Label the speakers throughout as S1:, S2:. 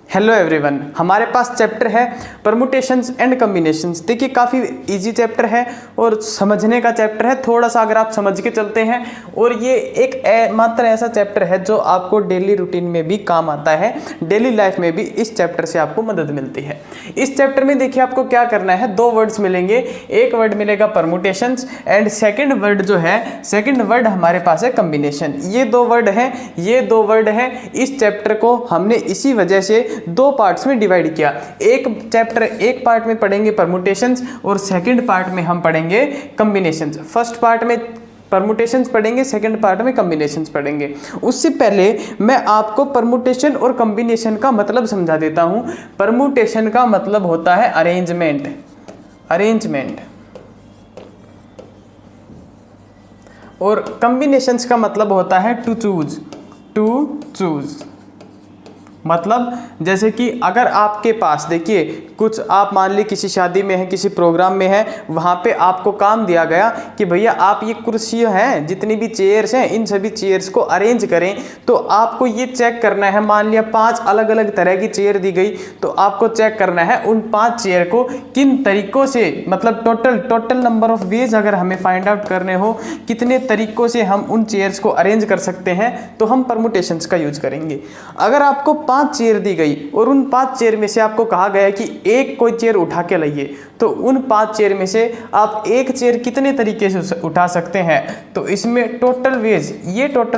S1: Hello everyone, हमारे पास chapter है permutations and combinations. देखिए काफ़ी इजी चैप्टर है और समझने का चैप्टर है, थोड़ा सा अगर आप समझ के चलते हैं। और ये एक मात्र ऐसा चैप्टर है जो आपको डेली रूटीन में भी काम आता है, डेली लाइफ में भी इस चैप्टर से आपको मदद मिलती है। इस चैप्टर में देखिए आपको क्या करना है, दो वर्ड्स मिलेंगे। एक वर्ड मिलेगा परमुटेशंस एंड सेकेंड वर्ड जो है, सेकेंड वर्ड हमारे पास है कम्बिनेशन। ये दो वर्ड हैं। इस चैप्टर को हमने इसी वजह से दो पार्ट्स में डिवाइड किया। एक पार्ट में पढ़ेंगे परमुटेशंस और सेकंड पार्ट में हम पढ़ेंगे कम्बिनेशंस। फर्स्ट पार्ट में परमुटेशंस पढ़ेंगे, सेकंड पार्ट में कम्बिनेशंस पढ़ेंगे। उससे पहले मैं आपको परमुटेशन और कम्बिनेशन का मतलब समझा देता हूं। परमुटेशन का मतलब होता है अरेंजमेंट और कम्बिनेशंस का मतलब होता है टू चूज। मतलब जैसे कि अगर आपके पास देखिए कुछ, आप मान ली किसी शादी में है, किसी प्रोग्राम में है, वहाँ पे आपको काम दिया गया कि भैया आप ये कुर्सियाँ हैं, जितनी भी चेयर्स हैं, इन सभी चेयर्स को अरेंज करें। तो आपको ये चेक करना है, मान लिया 5 अलग अलग तरह की चेयर दी गई, तो आपको चेक करना है उन 5 चेयर को किन तरीकों से, मतलब टोटल नंबर ऑफ वेज अगर हमें फाइंड आउट करने हो कितने तरीकों से हम उन चेयर्स को अरेंज कर सकते हैं, तो हम परमुटेशंस का यूज करेंगे। अगर आपको 5 चेयर दी गई और उन 5 चेयर में से आपको कहा गया कि एक कोई चेयर उठा के लाइए, तो उन 5 चेयर में से आप एक चेयर कितने तरीके से उठा सकते हैं, तो इसमें टोटल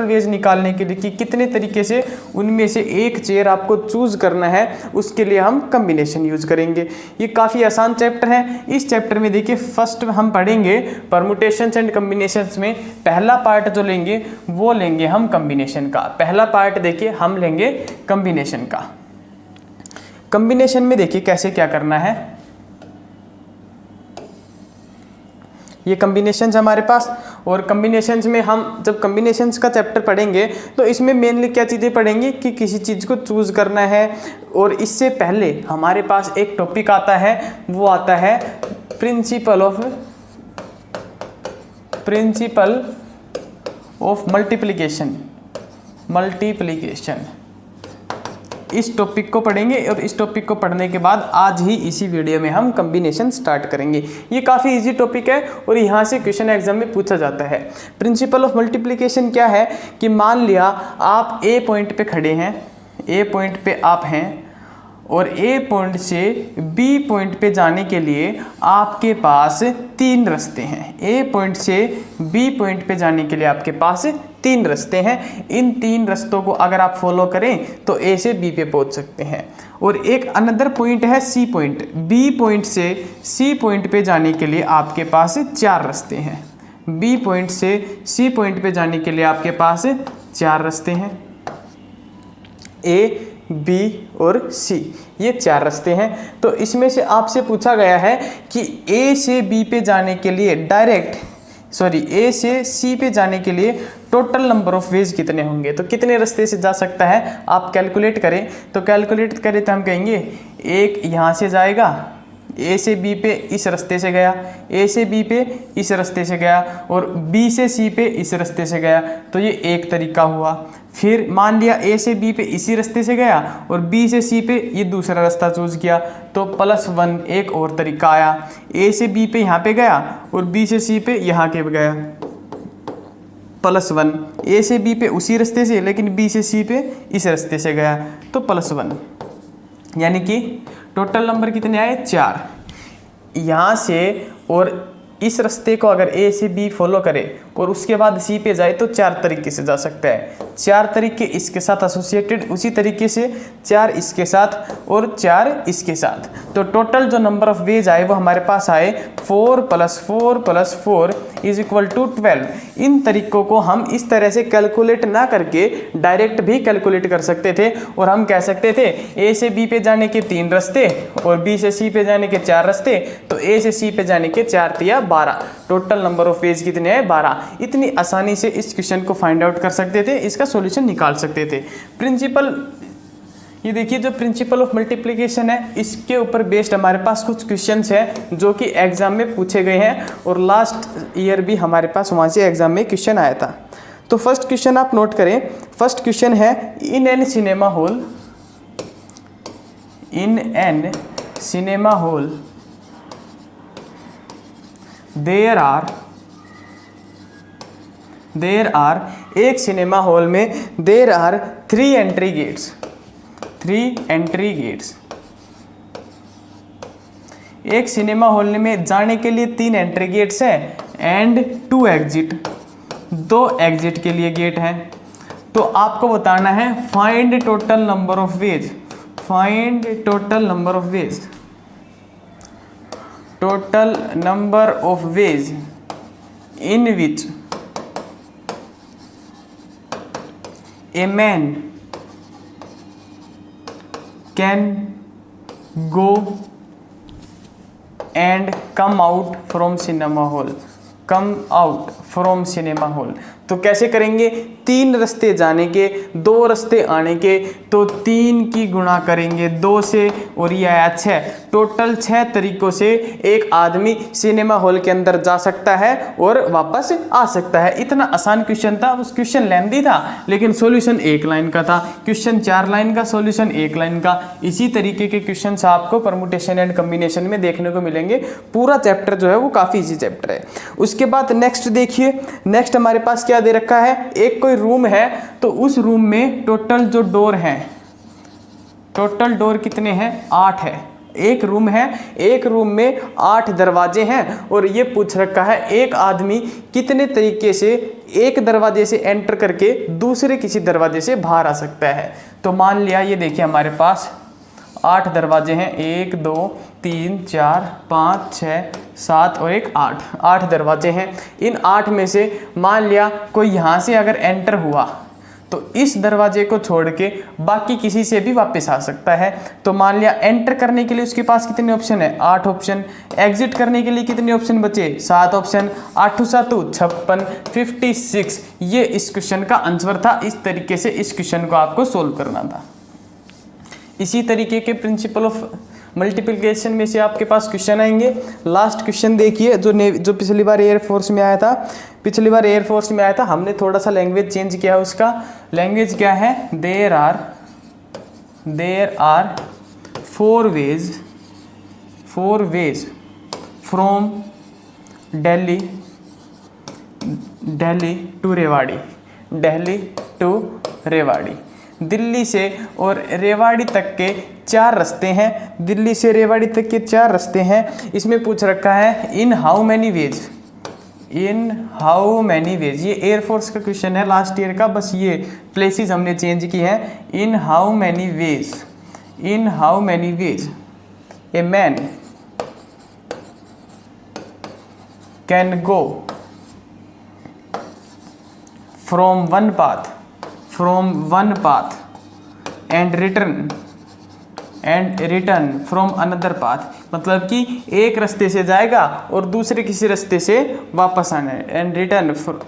S1: वेज निकालने के लिए कि कितने तरीके से उनमें से एक चेयर आपको चूज करना है, उसके लिए हम कम्बिनेशन यूज करेंगे। ये काफ़ी आसान चैप्टर है। इस चैप्टर में देखिए फर्स्ट हम पढ़ेंगे परमुटेशंस एंड कम्बिनेशंस में पहला पार्ट जो लेंगे वो लेंगे हम कम्बिनेशन का। पहला पार्ट देखिए हम लेंगे कम्बिनेशन का। कम्बिनेशन में देखिए कैसे क्या करना है। ये कम्बिनेशंस हमारे पास, और कम्बिनेशंस में हम जब कम्बिनेशंस का चैप्टर पढ़ेंगे तो इसमें मेनली क्या चीज़ें पढ़ेंगे कि किसी चीज़ को चूज़ करना है। और इससे पहले हमारे पास एक टॉपिक आता है, वो आता है प्रिंसिपल ऑफ मल्टीप्लिकेशन। इस टॉपिक को पढ़ेंगे और इस टॉपिक को पढ़ने के बाद आज ही इसी वीडियो में हम कम्बिनेशन स्टार्ट करेंगे। ये काफ़ी इजी टॉपिक है और यहाँ से क्वेश्चन एग्जाम में पूछा जाता है। प्रिंसिपल ऑफ मल्टीप्लिकेशन क्या है कि मान लिया आप ए पॉइंट पे खड़े हैं, ए पॉइंट पे आप हैं और ए पॉइंट से बी पॉइंट पे जाने के लिए आपके पास 3 रास्ते हैं। ए पॉइंट से बी पॉइंट पे जाने के लिए आपके पास 3 रास्ते हैं। इन 3 रास्तों को अगर आप फॉलो करें तो ए से बी पे पहुंच सकते हैं। और एक अनदर पॉइंट है सी पॉइंट। बी पॉइंट से सी पॉइंट पे जाने के लिए आपके पास 4 रास्ते हैं। बी पॉइंट से सी पॉइंट पे जाने के लिए आपके पास 4 रास्ते हैं, ए, बी और सी, ये 4 रास्ते हैं। तो इसमें से आपसे पूछा गया है कि ए से बी पे जाने के लिए ए से सी पे जाने के लिए टोटल नंबर ऑफ वेज कितने होंगे, तो कितने रास्ते से जा सकता है आप कैलकुलेट करें। तो कैलकुलेट करें तो हम कहेंगे एक यहाँ से जाएगा, ए से बी पे इस रास्ते से गया, ए से बी पे इस रास्ते से गया और बी से सी पे इस रास्ते से गया, तो ये एक तरीका हुआ। फिर मान लिया ए से बी पे इसी रास्ते से गया और बी से सी पे ये दूसरा रास्ता चूज किया, तो +1 एक और तरीका आया। ए से बी पे यहाँ पे गया और बी से सी पे यहाँ के गया, +1। ए से बी पे उसी रास्ते से लेकिन बी से सी पे इस रास्ते से गया, तो +1। यानी कि टोटल नंबर कितने आए, 4। यहाँ से और इस रास्ते को अगर ए से बी फॉलो करे और उसके बाद सी पे जाए तो 4 तरीके से जा सकता है। 4 तरीके इसके साथ एसोसिएटेड, उसी तरीके से 4 इसके साथ और 4 इसके साथ। तो टोटल जो नंबर ऑफ वेज आए वो हमारे पास आए 4 + 4 + 4 = 12। इन तरीकों को हम इस तरह से कैलकुलेट ना करके डायरेक्ट भी कैलकुलेट कर सकते थे और हम कह सकते थे ए से बी पे जाने के 3 रास्ते और बी से सी पे जाने के 4 रास्ते, तो ए से सी पे जाने के 4 × 12, टोटल नंबर ऑफ वेज कितने हैं, 12। इतनी आसानी से इस क्वेश्चन को फाइंड आउट कर सकते थे, इसका सॉल्यूशन निकाल सकते थे। ये देखिए जो प्रिंसिपल ऑफ मल्टीप्लिकेशन है, इसके ऊपर बेस्ड हमारे पास कुछ क्वेश्चंस हैं जो कि एग्जाम में पूछे गए हैं और लास्ट ईयर भी हमारे पास वहाँ से एग्जाम में क्वेश्चन आया था। तो फर्स्ट क्वेश्चन आप नोट करें। फर्स्ट क्वेश्चन है, in an cinema hall in an cinema hall there are एक सिनेमा हॉल में there are 3 entry gates, 3 entry gates. एक सिनेमा हॉल में जाने के लिए 3 एंट्री गेट्स हैं एंड 2 एग्जिट, 2 एग्जिट के लिए गेट हैं। तो आपको बताना है find total number of ways, find total number of ways, total number of ways in which a man can go and come out from cinema hall, come out from cinema hall. तो कैसे करेंगे, 3 रास्ते जाने के, 2 रास्ते आने के, तो 3 की गुणा करेंगे 2 से और ये आया 6। टोटल 6 तरीकों से एक आदमी सिनेमा हॉल के अंदर जा सकता है और वापस आ सकता है। इतना आसान क्वेश्चन था, उस क्वेश्चन लेंथी था लेकिन सॉल्यूशन 1 लाइन का था। क्वेश्चन 4 लाइन का, सॉल्यूशन 1 लाइन का। इसी तरीके के क्वेश्चन आपको परमुटेशन एंड कम्बिनेशन में देखने को मिलेंगे। पूरा चैप्टर जो है वो काफ़ी इजी चैप्टर है। उसके बाद नेक्स्ट देखिए, नेक्स्ट हमारे पास क्या दे रखा है, एक कोई रूम है तो उस रूम में टोटल जो डोर हैं, टोटल डोर कितने हैं, 8 है। एक रूम है, एक रूम में 8 दरवाजे हैं और ये पूछ रखा है एक आदमी कितने तरीके से एक दरवाजे से एंटर करके दूसरे किसी दरवाजे से बाहर आ सकता है। तो मान लिया ये देखिए हमारे पास 8 दरवाजे हैं, 1 2 3 4 5 6 7 और 1 8, 8 दरवाजे हैं। इन 8 में से मान लिया कोई यहाँ से अगर एंटर हुआ तो इस दरवाजे को छोड़ के बाकी किसी से भी वापस आ सकता है। तो मान लिया एंटर करने के लिए उसके पास कितने ऑप्शन है, 8 ऑप्शन। एग्जिट करने के लिए कितने ऑप्शन बचे, 7 ऑप्शन। 8 7 56, 56। ये इस क्वेश्चन का आंसर था। इस तरीके से इस क्वेश्चन को आपको सोल्व करना था। इसी तरीके के प्रिंसिपल ऑफ मल्टीप्लिकेशन में से आपके पास क्वेश्चन आएंगे। लास्ट क्वेश्चन देखिए जो पिछली बार एयरफोर्स में आया था, पिछली बार एयरफोर्स में आया था, हमने थोड़ा सा लैंग्वेज चेंज किया है। उसका लैंग्वेज क्या है, there are 4 veg from Delhi to Rewari, Delhi to Rewari. Delhi से और रेवाड़ी तक के 4 रास्ते हैं, दिल्ली से रेवाड़ी तक के 4 रास्ते हैं। इसमें पूछ रखा है in how many ways, in how many ways. ये एयरफोर्स का क्वेश्चन है लास्ट ईयर का, बस ये प्लेसेस हमने चेंज की है। In how many ways, in how many ways a man can go from one path and return from another path. मतलब कि एक रास्ते से जाएगा और दूसरे किसी रास्ते से वापस आना है। And return for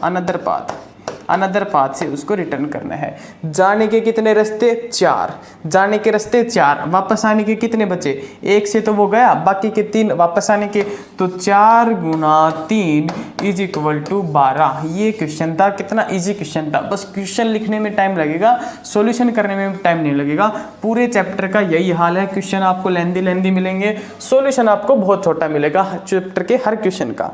S1: another path से उसको रिटर्न करना है। जाने के कितने रास्ते, 4। जाने के रास्ते 4, वापस आने के कितने बचे, 1 से तो वो गया, बाकी के 3 वापस आने के। तो 4 × 3 = 12। ये क्वेश्चन था। कितना इजी क्वेश्चन था। बस क्वेश्चन लिखने में टाइम लगेगा, सॉल्यूशन करने में टाइम नहीं लगेगा। पूरे चैप्टर का यही हाल है। क्वेश्चन आपको लेंदी मिलेंगे, सॉल्यूशन आपको बहुत छोटा मिलेगा चैप्टर के हर क्वेश्चन का।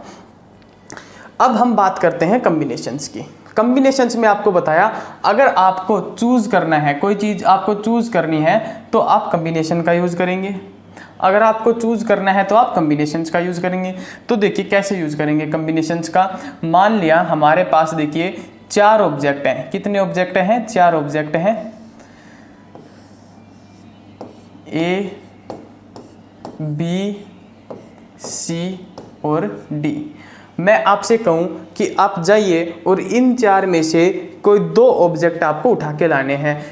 S1: अब हम बात करते हैं कॉम्बिनेशंस की। कॉम्बिनेशंस में आपको बताया अगर आपको चूज करना है, कोई चीज़ आपको चूज करनी है तो आप कॉम्बिनेशन का यूज़ करेंगे। अगर आपको चूज करना है तो आप कॉम्बिनेशंस का यूज़ करेंगे। तो देखिए कैसे यूज़ करेंगे कॉम्बिनेशंस का। मान लिया हमारे पास देखिए 4 ऑब्जेक्ट हैं। कितने ऑब्जेक्ट हैं, 4 ऑब्जेक्ट हैं। A, B, C और D। मैं आपसे कहूं कि आप जाइए और इन 4 में से कोई 2 ऑब्जेक्ट आपको उठा के लाने हैं।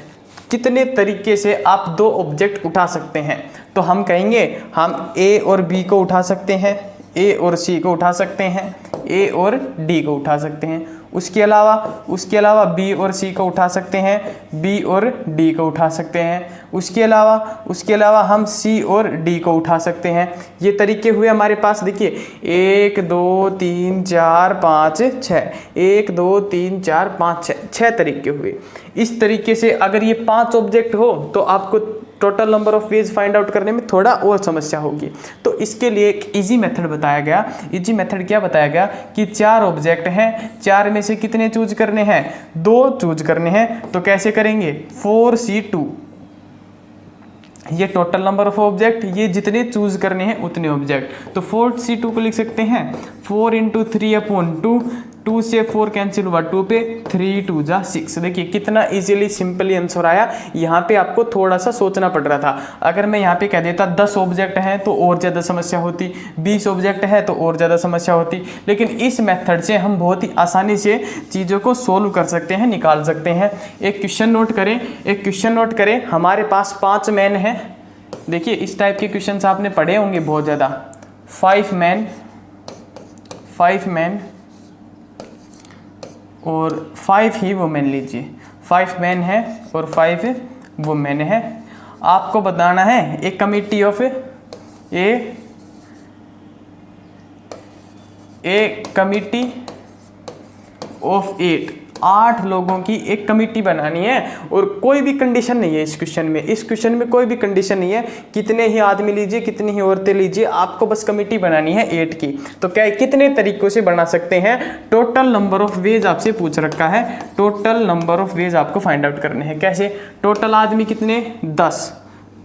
S1: कितने तरीके से आप 2 ऑब्जेक्ट उठा सकते हैं? तो हम कहेंगे हम A और B को उठा सकते हैं, A और C को उठा सकते हैं, A और D को उठा सकते हैं। उसके अलावा B और C को उठा सकते हैं, B और D को उठा सकते हैं। उसके अलावा हम C और D को उठा सकते हैं। ये तरीके हुए हमारे पास। देखिए 1 2 3 4 5 6, 1 2 3 4 5 6 तरीके हुए। इस तरीके से अगर ये 5 ऑब्जेक्ट हो तो आपको total number of ways find out करने में थोड़ा और समस्या होगी। तो इसके लिए एक इजी मेथड बताया गया। इजी मेथड क्या बताया गया कि 4 ऑब्जेक्ट हैं, 4 में से कितने चूज करने हैं, 2 चूज करने हैं। तो कैसे करेंगे, 4C2, ये टोटल नंबर ऑफ ऑब्जेक्ट, ये जितने चूज करने हैं उतने ऑब्जेक्ट। तो 4C2 को लिख सकते हैं 4 × 3/2, 2 से 4 कैंसिल हुआ 2 पे, 3 2 जा 6। देखिए कितना इजीली सिंपली आंसर आया। यहाँ पे आपको थोड़ा सा सोचना पड़ रहा था। अगर मैं यहाँ पे कह देता 10 ऑब्जेक्ट हैं तो और ज़्यादा समस्या होती, 20 ऑब्जेक्ट है तो और ज़्यादा समस्या होती। लेकिन इस मेथड से हम बहुत ही आसानी से चीज़ों को सोल्व कर सकते हैं, निकाल सकते हैं। एक क्वेश्चन नोट करें, हमारे पास 5 मैन हैं। देखिए इस टाइप के क्वेश्चन आपने पढ़े होंगे बहुत ज़्यादा। 5 मैन और 5 ही वुमेन लीजिए, 5 मैन है और 5 वुमेन है। आपको बताना है एक कमिटी ऑफ कमिटी ऑफ 8 लोगों की एक कमिटी बनानी है। और कोई भी कंडीशन नहीं है इस क्वेश्चन में कोई भी कंडीशन नहीं है। कितने ही आदमी लीजिए, कितनी ही औरतें लीजिए, आपको बस कमिटी बनानी है 8 की। तो क्या कितने तरीकों से बना सकते हैं, टोटल नंबर ऑफ वेज आपसे पूछ रखा है। टोटल नंबर ऑफ वेज आपको फाइंड आउट करने हैं। कैसे, टोटल आदमी कितने, 10,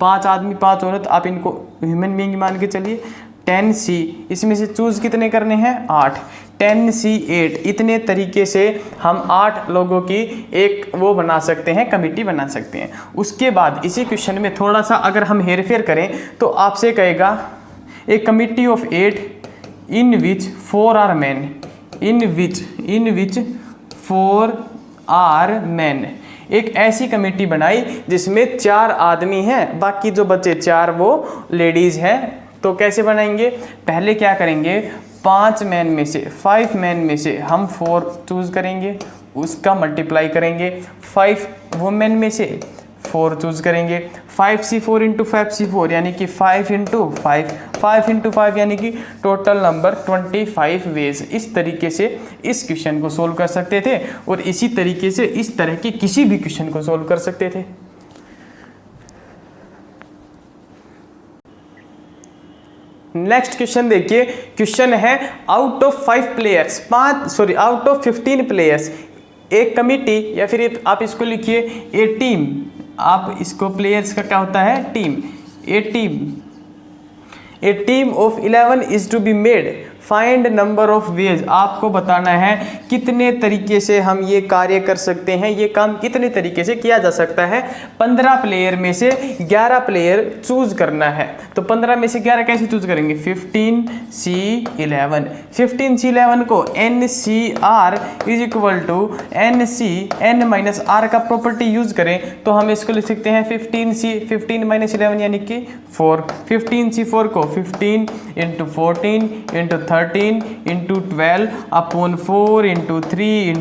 S1: 5 आदमी 5 औरत, आप इनको ह्यूमन बीइंग मान के चलिए। 10C, इसमें से चूज कितने करने हैं, 8, 10C8। इतने तरीके से हम 8 लोगों की एक वो बना सकते हैं, कमिटी बना सकते हैं। उसके बाद इसी क्वेश्चन में थोड़ा सा अगर हम हेर फेर करें तो आपसे कहेगा a committee of 8 in which 4 are man, in which 4 are man. एक ऐसी कमेटी बनाई जिसमें 4 आदमी हैं, बाकी जो बचे 4 वो लेडीज हैं। तो कैसे बनाएंगे, पहले क्या करेंगे, 5 मैन में से 5 मैन में से हम 4 चूज करेंगे, उसका मल्टीप्लाई करेंगे। 5 वुमेन में से 4 चूज करेंगे, 5C4 × 5C4 यानी कि 5 × 5 5 यानी कि टोटल नंबर 25 वेज। इस तरीके से इस क्वेश्चन को सोल्व कर सकते थे और इसी तरीके से इस तरह के किसी भी क्वेश्चन को सोल्व कर सकते थे। नेक्स्ट क्वेश्चन देखिए, क्वेश्चन है आउट ऑफ 15 प्लेयर्स एक कमिटी, या फिर आप इसको लिखिए ए टीम। आप इसको प्लेयर्स का क्या होता है, team. A team of 11 is to be made, find number of ways. आपको बताना है कितने तरीके से हम ये कार्य कर सकते हैं, ये काम कितने तरीके से किया जा सकता है। 15 प्लेयर में से 11 प्लेयर चूज करना है। तो 15 में से 11 कैसे चूज करेंगे, 15C11। 15C11 को NCR is equal to N-R का प्रॉपर्टी यूज करें तो हम इसको लिख सकते हैं 15 - 11 यानी कि 4। 15C4 को 15 × 14 × 13 × 12 अपॉन 4 × 3 ×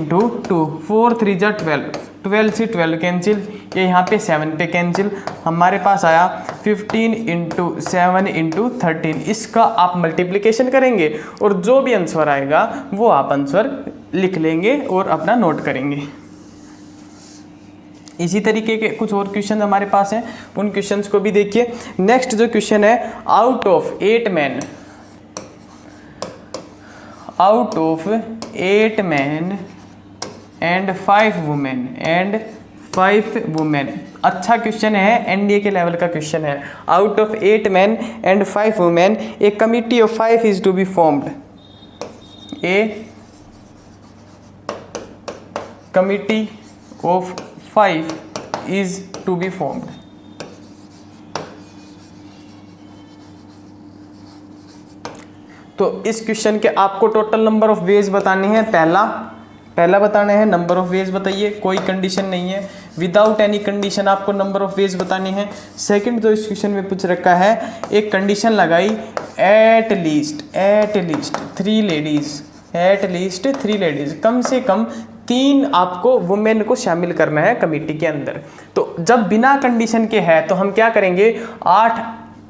S1: 2, 4 3 जा 12, 12 से 12 कैंसिल, ये यहाँ पे 7 पे कैंसिल। हमारे पास आया 15 × 7 × 13। इसका आप मल्टीप्लिकेशन करेंगे और जो भी आंसर आएगा वो आप आंसर लिख लेंगे और अपना नोट करेंगे। इसी तरीके के कुछ और क्वेश्चन हमारे पास हैं, उन क्वेश्चंस को भी देखिए। नेक्स्ट जो क्वेश्चन है, out of 8 man and 5 women. अच्छा क्वेश्चन है, एनडीए के लेवल का क्वेश्चन है। Out of 8 man and 5 women a committee of 5 is to be formed. A committee of 5 is to be formed. तो इस क्वेश्चन के आपको टोटल नंबर ऑफ वेज बताने हैं। पहला बताना है नंबर ऑफ वेज बताइए, कोई कंडीशन नहीं है, विदाउट एनी कंडीशन आपको नंबर ऑफ वेज बताने हैं। सेकंड जो इस क्वेश्चन में पूछ रखा है, एक कंडीशन लगाई एट लीस्ट 3 लेडीज, कम से कम 3 आपको वुमेन को शामिल करना है कमेटी के अंदर। तो जब बिना कंडीशन के है तो हम क्या करेंगे, 8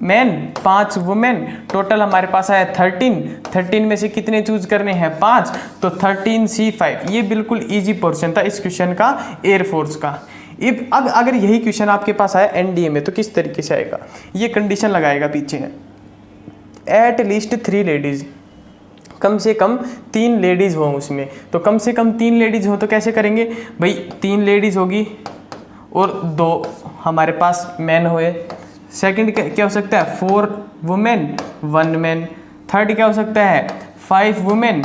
S1: मैन 5 वुमेन, टोटल हमारे पास आया 13 में से कितने चूज करने हैं, 5, तो 13C5। ये बिल्कुल इजी पोर्शन था इस क्वेश्चन का एयरफोर्स का। अब अगर यही क्वेश्चन आपके पास आया एनडीए में तो किस तरीके से आएगा, ये कंडीशन लगाएगा पीछे है, एट लीस्ट 3 लेडीज़, कम से कम 3 लेडीज़ हों उसमें। तो कम से कम 3 लेडीज़ हो तो कैसे करेंगे भाई, 3 लेडीज़ होगी और 2 हमारे पास मैन हुए। सेकंड क्या हो सकता है, 4 वुमेन 1 मैन। थर्ड क्या हो सकता है, 5 वुमेन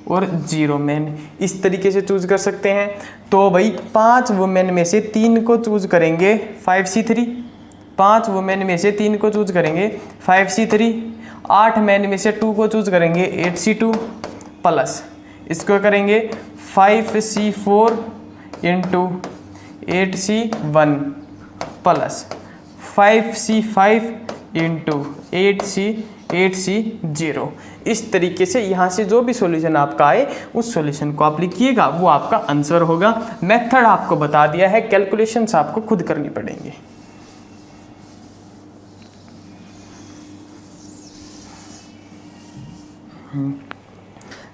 S1: और 0 मैन। इस तरीके से चूज कर सकते हैं। तो भाई 5 वुमेन में से 3 को चूज करेंगे 5C3, 5 वुमेन में से 3 को चूज करेंगे 5C3, 8 मैन में से 2 को चूज करेंगे 8C2 प्लस इसको करेंगे 5C4 into 8C1 plus 5C5 into 8C0। इस तरीके से यहाँ से जो भी सॉल्यूशन आपका आए उस सॉल्यूशन को आप लिखिएगा, वो आपका आंसर होगा। मेथड आपको बता दिया है, कैलकुलेशंस आपको खुद करनी पड़ेंगी।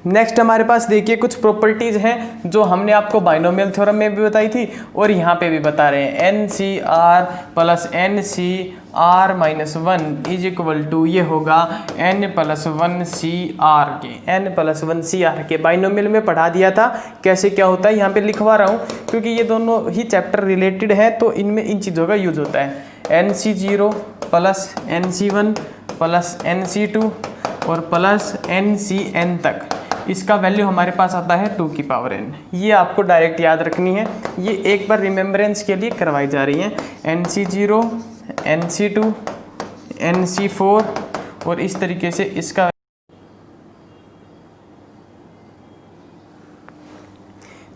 S1: नेक्स्ट हमारे पास देखिए कुछ प्रॉपर्टीज हैं जो हमने आपको बाइनोमियल थ्योरम में भी बताई थी और यहाँ पे भी बता रहे हैं। NCR plus NCR minus 1 is equal to, ये होगा N प्लस 1CR के, N प्लस 1CR के। बाइनोमियल में पढ़ा दिया था कैसे क्या होता है, यहाँ पे लिखवा रहा हूँ क्योंकि ये दोनों ही चैप्टर रिलेटेड है तो इनमें इन चीज़ों का यूज होता है। NC0 plus NC1 plus NC2 और प्लस NCN तक, इसका वैल्यू हमारे पास आता है 2 की पावर n। ये आपको डायरेक्ट याद रखनी है, ये एक बार रिमेम्बरेंस के लिए करवाई जा रही है। NC0 NC2 NC4 और इस तरीके से इसका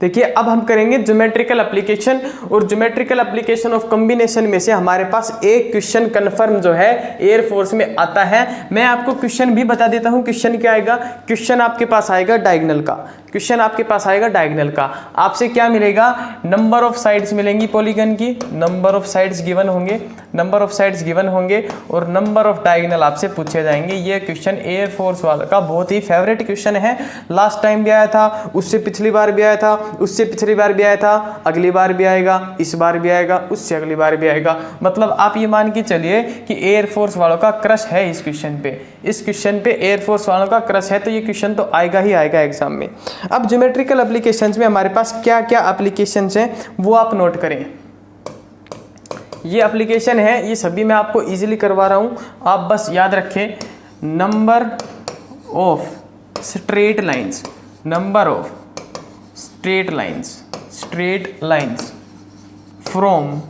S1: देखिए। अब हम करेंगे ज्योमेट्रिकल एप्लीकेशन और ज्योमेट्रिकल एप्लीकेशन ऑफ कॉम्बिनेशन में से हमारे पास एक क्वेश्चन कन्फर्म जो है एयरफोर्स में आता है। मैं आपको क्वेश्चन भी बता देता हूं, क्वेश्चन क्या आएगा। क्वेश्चन आपके पास आएगा डायगोनल का, क्वेश्चन आपके पास आएगा डायगोनल का। आपसे क्या मिलेगा, नंबर ऑफ साइड्स मिलेंगी पॉलीगन की, नंबर ऑफ साइड्स गिवन होंगे, नंबर ऑफ साइड्स गिवन होंगे और नंबर ऑफ डायगोनल आपसे पूछे जाएंगे। ये क्वेश्चन एयरफोर्स वाला का बहुत ही फेवरेट क्वेश्चन है। लास्ट टाइम भी आया था, उससे पिछली बार भी आया था, उससे पिछली बार भी आया था, अगली बार भी आएगा, इस बार भी आएगा, उससे अगली बार भी आएगा। मतलब आप ये मान के चलिए कि एयरफोर्स वालों का क्रश है इस क्वेश्चन पे, इस क्वेश्चन पे एयरफोर्स वालों का क्रश है, तो ये क्वेश्चन तो आएगा ही आएगा एग्जाम में। अब ज्योमेट्रिकल एप्लीकेशंस में हमारे पास क्या क्या एप्लीकेशंस हैं वो आप नोट करें। ये एप्लीकेशन है, ये सभी मैं आपको इजीली करवा रहा हूँ, आप बस याद रखें। Number of straight lines, number of straight lines from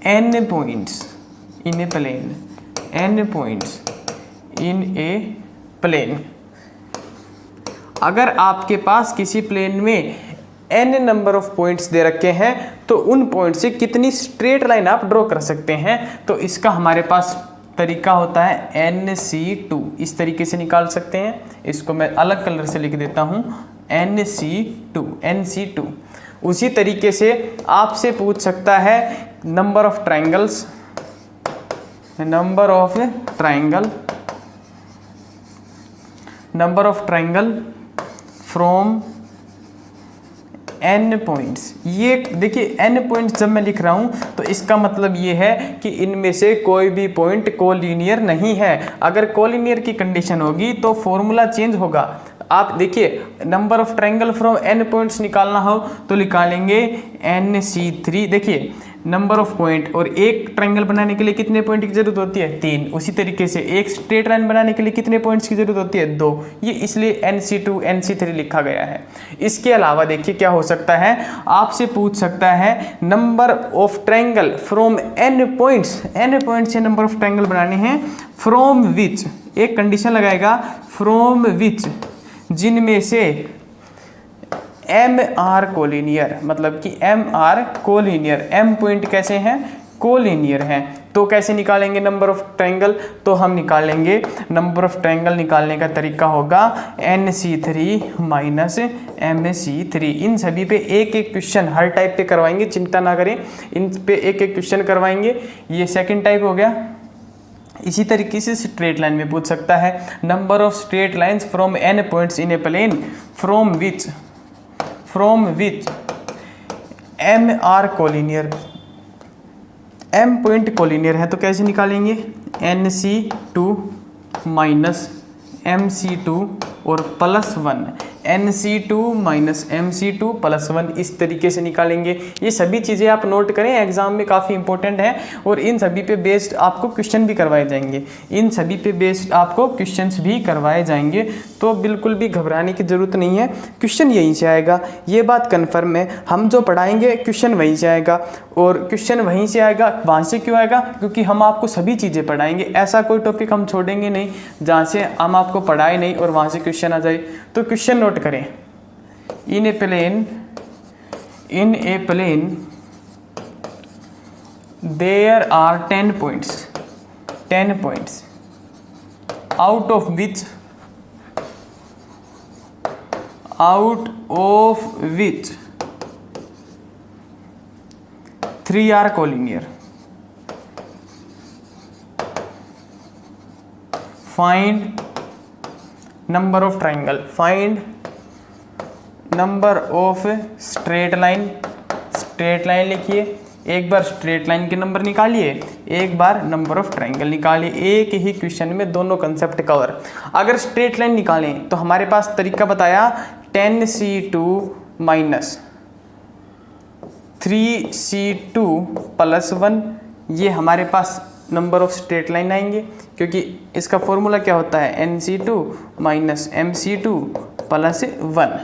S1: n points in a plane, n points in a plane. अगर आपके पास किसी प्लेन में n नंबर ऑफ पॉइंट्स दे रखे हैं तो उन पॉइंट से कितनी स्ट्रेट लाइन आप ड्रॉ कर सकते हैं, तो इसका हमारे पास तरीका होता है NC2। इस तरीके से निकाल सकते हैं, इसको मैं अलग कलर से लिख देता हूं NC2। उसी तरीके से आपसे पूछ सकता है number of triangles, number of triangle from n points. ये देखिए n पॉइंट्स जब मैं लिख रहा हूँ तो इसका मतलब ये है कि इनमें से कोई भी पॉइंट कोलिनियर नहीं है। अगर कोलिनियर की कंडीशन होगी तो फॉर्मूला चेंज होगा। आप देखिए number of triangle from n points निकालना हो तो निकालेंगे NC3। देखिए नंबर ऑफ पॉइंट, और एक ट्रायंगल बनाने के लिए कितने पॉइंट की जरूरत होती है, 3। उसी तरीके से एक स्ट्रेट लाइन बनाने के लिए कितने पॉइंट्स की जरूरत होती है, 2। ये इसलिए NC2 NC3 लिखा गया है। इसके अलावा देखिए क्या हो सकता है, आपसे पूछ सकता है number of triangle from n points, n point से नंबर ऑफ ट्रायंगल बनाने हैं, फ्रॉम विच, एक कंडीशन लगाएगा, फ्रॉम विच, जिनमें से MR कोलिनियर, मतलब कि MR कोलिनियर, M पॉइंट कैसे हैं, कोलिनियर हैं। तो कैसे निकालेंगे नंबर ऑफ ट्रायंगल, तो हम निकालेंगे नंबर ऑफ ट्रायंगल, निकालने का तरीका होगा NC3 माइनस MC3। इन सभी पे एक एक क्वेश्चन हर टाइप पे करवाएंगे, चिंता ना करें, इन पे एक एक क्वेश्चन करवाएंगे। ये सेकंड टाइप हो गया। इसी तरीके से स्ट्रेट लाइन में पूछ सकता है number of straight lines from n points in a plane from which m are collinear, m point collinear है तो कैसे निकालेंगे, NC2 माइनस MC2 और +1, NC2 माइनस MC2 +1 इस तरीके से निकालेंगे। ये सभी चीज़ें आप नोट करें, एग्जाम में काफ़ी इंपॉर्टेंट है और इन सभी पे बेस्ड आपको क्वेश्चन भी करवाए जाएंगे, इन सभी पे बेस्ड आपको क्वेश्चंस भी करवाए जाएंगे, तो बिल्कुल भी घबराने की ज़रूरत नहीं है। क्वेश्चन यहीं से आएगा, ये बात कन्फर्म है, हम जो पढ़ाएंगे क्वेश्चन वहीं से आएगा, और क्वेश्चन वहीं से आएगा, वहाँ से क्यों आएगा, क्योंकि हम आपको सभी चीज़ें पढ़ाएंगे, ऐसा कोई टॉपिक हम छोड़ेंगे नहीं जहाँ से हम आपको पढ़ाए नहीं और वहाँ से क्वेश्चन आ जाए। तो क्वेश्चन नोट करें, in a plane there are 10 points out of which 3 are collinear. Find number of triangle, find number of straight line लिखिए, एक बार स्ट्रेट लाइन के नंबर निकालिए, एक बार नंबर ऑफ ट्रायंगल निकालिए, एक ही क्वेश्चन में दोनों कंसेप्ट कवर। अगर स्ट्रेट लाइन निकालें तो हमारे पास तरीका बताया 10C2 माइनस 3C2 +1, ये हमारे पास नंबर ऑफ स्ट्रेट लाइन आएंगे, क्योंकि इसका फॉर्मूला क्या होता है, NC2 माइनस MC2 +1।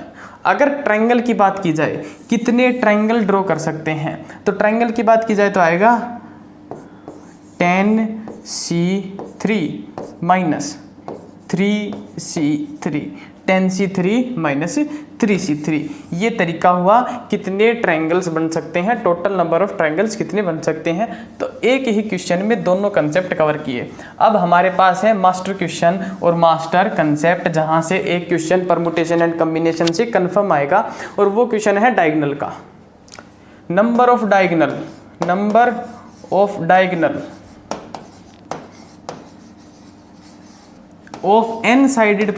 S1: अगर ट्रायंगल की बात की जाए, कितने ट्रायंगल ड्रॉ कर सकते हैं, तो ट्रायंगल की बात की जाए तो आएगा 10C3 minus 3C3, 10C3 minus 3C3, ये तरीका हुआ कितने ट्रायंगल्स बन सकते हैं, टोटल नंबर ऑफ ट्रायंगल्स कितने बन सकते हैं। तो एक ही क्वेश्चन में दोनों कंसेप्ट कवर किए। अब हमारे पास है मास्टर क्वेश्चन और मास्टर कंसेप्ट, जहां से एक क्वेश्चन परमुटेशन एंड कॉम्बिनेशन से कंफर्म आएगा, और वो क्वेश्चन है डायगोनल का। Number of diagonal of n-sided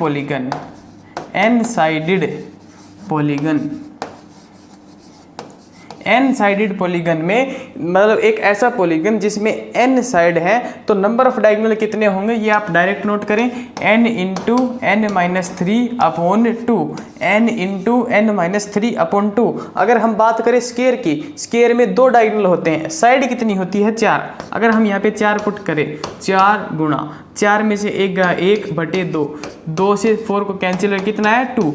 S1: polygon में, मतलब एक ऐसा पॉलीगन जिसमें n साइड है, तो नंबर ऑफ डायगोनल कितने होंगे ये आप डायरेक्ट नोट करें, n into n-3/2, n into n-3/2। अगर हम बात करें स्क्वायर की, स्क्वायर में 2 डायगोनल होते हैं, साइड कितनी होती है 4, अगर हम यहाँ पे 4 पुट करें, 4 गुणा 4 में से 1/2, 2 से 4 को कैंसिल कर कितना है 2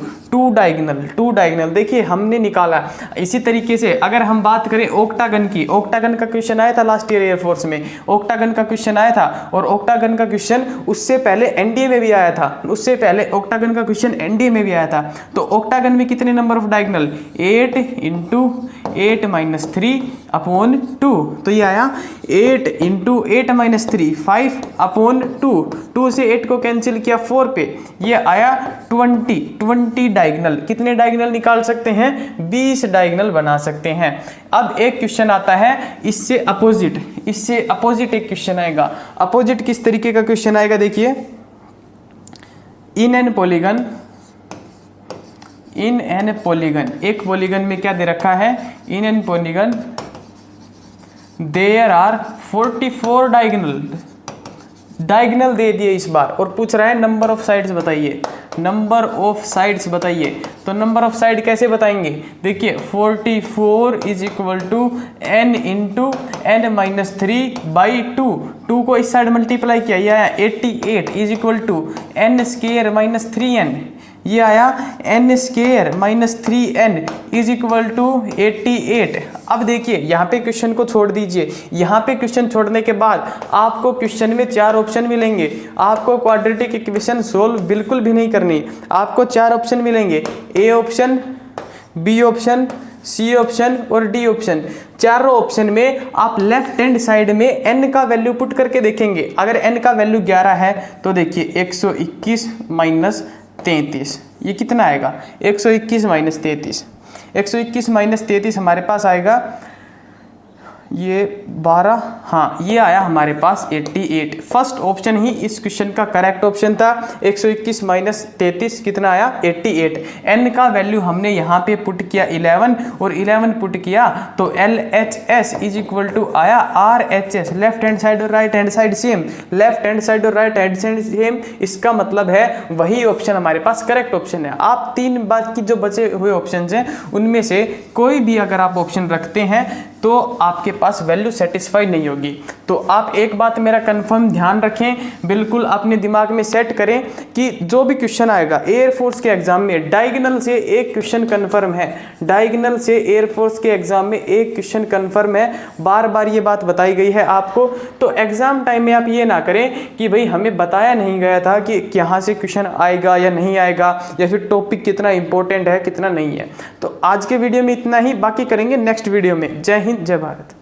S1: डायगोनल देखिए हमने निकाला। इसी तरीके से अगर हम बात करें ऑक्टागन की, ऑक्टागन का क्वेश्चन आया था लास्ट ईयर एयरफोर्स में, ऑक्टागन का क्वेश्चन आया था, और ऑक्टागन का क्वेश्चन उससे पहले एनडीए में भी आया था, उससे पहले ऑक्टागन का क्वेश्चन एनडीए में भी आया था। तो ऑक्टागन में कितने नंबर ऑफ डायगोनल, 8 इंटू 8-3/2, तो ये आया 8 इंटू 8-3, 5/2, 2 से 8 को कैंसिल किया 4 पे, ये आया 20 डायगोनल। कितने डायगोनल निकाल सकते हैं, 20 डायगोनल बना सकते हैं। अब एक क्वेश्चन आता है इससे अपोजिट एक क्वेश्चन आएगा। अपोजिट किस तरीके का क्वेश्चन आएगा, देखिए, इन एन पॉलीगन, एक पॉलीगन में क्या दे रखा है, in n polygon there are 44 diagonal दे दिए इस बार, और पूछ रहा है नंबर ऑफ साइड्स बताइए, नंबर ऑफ साइड्स बताइए। तो नंबर ऑफ साइड कैसे बताएंगे, देखिए 44 is equal to n into n-3/2, 2 को इस साइड मल्टीप्लाई किया, ये आया 88 is equal to n² - 3n, ये आया n² - 3n is equal to 88। अब देखिए यहाँ पे क्वेश्चन को छोड़ दीजिए, यहाँ पे क्वेश्चन छोड़ने के बाद आपको क्वेश्चन में 4 ऑप्शन मिलेंगे। आपको क्वाड्रेटिक इक्वेशन सोल्व बिल्कुल भी नहीं करनी, आपको 4 ऑप्शन मिलेंगे, A option, B option, C option और डी ऑप्शन। चारों ऑप्शन में आप लेफ्ट हैंड साइड में n का वैल्यू पुट करके देखेंगे। अगर n का वैल्यू 11 है तो देखिए 121 - 33, ये कितना आएगा, 121 - 33, 121 - 33 हमारे पास आएगा, ये 12, हाँ ये आया हमारे पास 88। फर्स्ट ऑप्शन ही इस क्वेश्चन का करेक्ट ऑप्शन था। 121 माइनस 33 कितना आया 88। n का वैल्यू हमने यहाँ पे पुट किया 11 और 11 पुट किया तो LHS इज इक्वल टू आया RHS। लेफ्ट हैंड साइड और right hand side same, left hand side और राइट हैंड साइड सेम, इसका मतलब है वही ऑप्शन हमारे पास करेक्ट ऑप्शन है। आप तीन बात की जो बचे हुए ऑप्शन हैं उनमें से कोई भी अगर आप ऑप्शन रखते हैं तो आपके पास वैल्यू सेटिस्फाई नहीं होगी। तो आप एक बात मेरा कंफर्म ध्यान रखें, बिल्कुल अपने दिमाग में सेट करें कि जो भी क्वेश्चन आएगा एयरफोर्स के एग्जाम में डायगोनल से एक क्वेश्चन कंफर्म है, डायगोनल से एयरफोर्स के एग्जाम में एक क्वेश्चन कंफर्म है। बार बार ये बात बताई गई है आपको। तो एग्जाम टाइम में आप ये ना करें कि भाई हमें बताया नहीं गया था कि यहाँ से क्वेश्चन आएगा या नहीं आएगा, या फिर टॉपिक कितना इंपॉर्टेंट है कितना नहीं है। तो आज के वीडियो में इतना ही, बाकी करेंगे नेक्स्ट वीडियो में। जय हिंद, जय भारत।